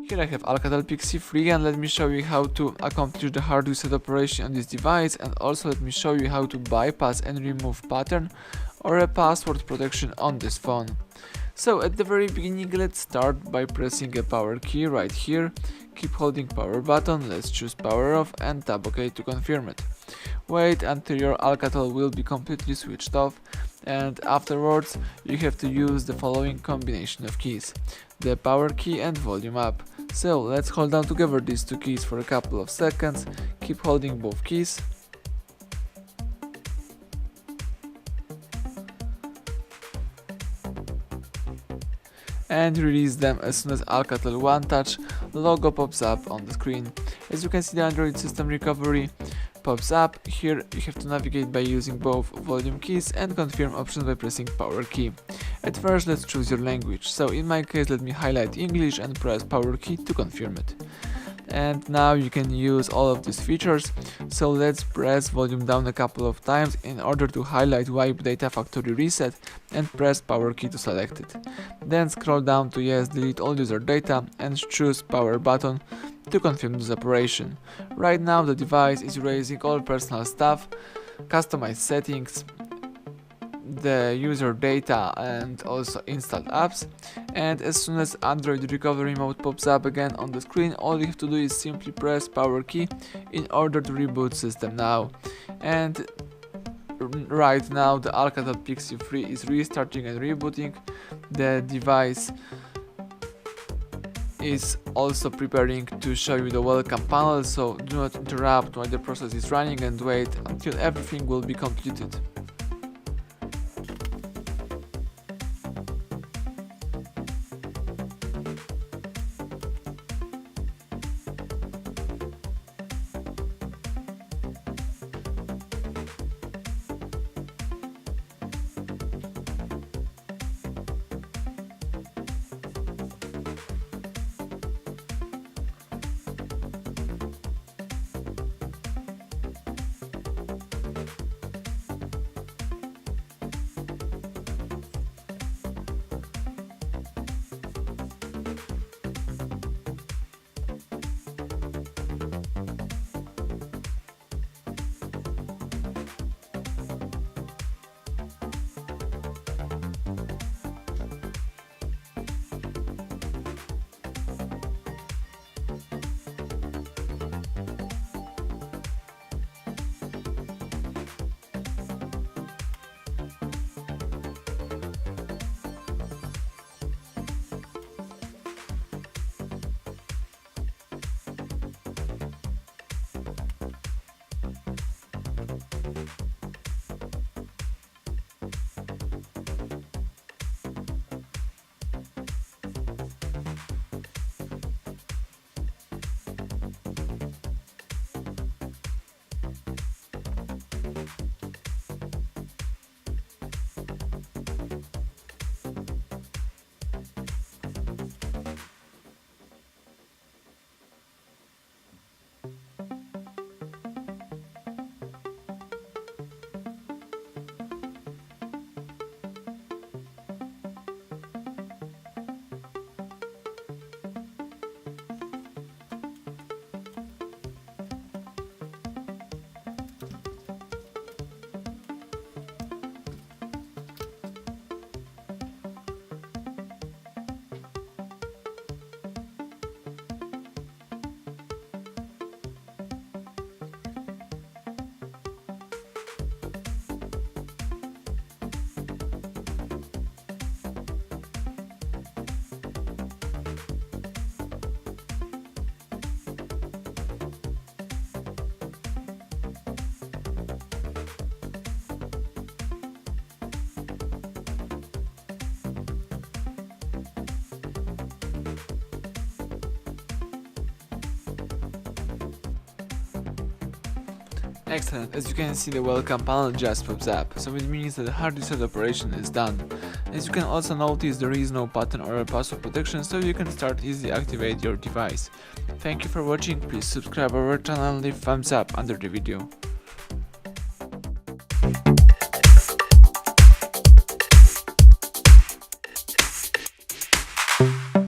Here I have ALCATEL Pixi 3 and let me show you how to accomplish the hard reset operation on this device, and also let me show you how to bypass and remove pattern or a password protection on this phone. So at the very beginning, let's start by pressing a power key right here. Keep holding power button, let's choose power off and tap OK to confirm it. Wait until your ALCATEL will be completely switched off, and afterwards you have to use the following combination of keys: the power key and volume up. So let's hold down together these two keys for a couple of seconds, keep holding both keys. And release them as soon as ALCATEL One Touch logo pops up on the screen. As you can see, the Android system recovery pops up. Here you have to navigate by using both volume keys and confirm options by pressing power key. At first, let's choose your language. So in my case, let me highlight English and press power key to confirm it. And now you can use all of these features. So let's press volume down a couple of times in order to highlight wipe data factory reset and press power key to select it. Then scroll down to yes, delete all user data and choose power button to confirm this operation. Right now the device is erasing all personal stuff, customized settings, the user data and also installed apps, and as soon as Android recovery mode pops up again on the screen, all you have to do is simply press power key in order to reboot system now. And right now the ALCATEL Pixi 3 is restarting and rebooting. The device is also preparing to show you the welcome panel, so do not interrupt while the process is running and wait until everything will be completed. Excellent, as you can see the welcome panel just pops up, so it means that the hard reset operation is done. As you can also notice, there is no pattern or a password protection, so you can start easily activate your device. Thank you for watching, please subscribe our channel and leave thumbs up under the video.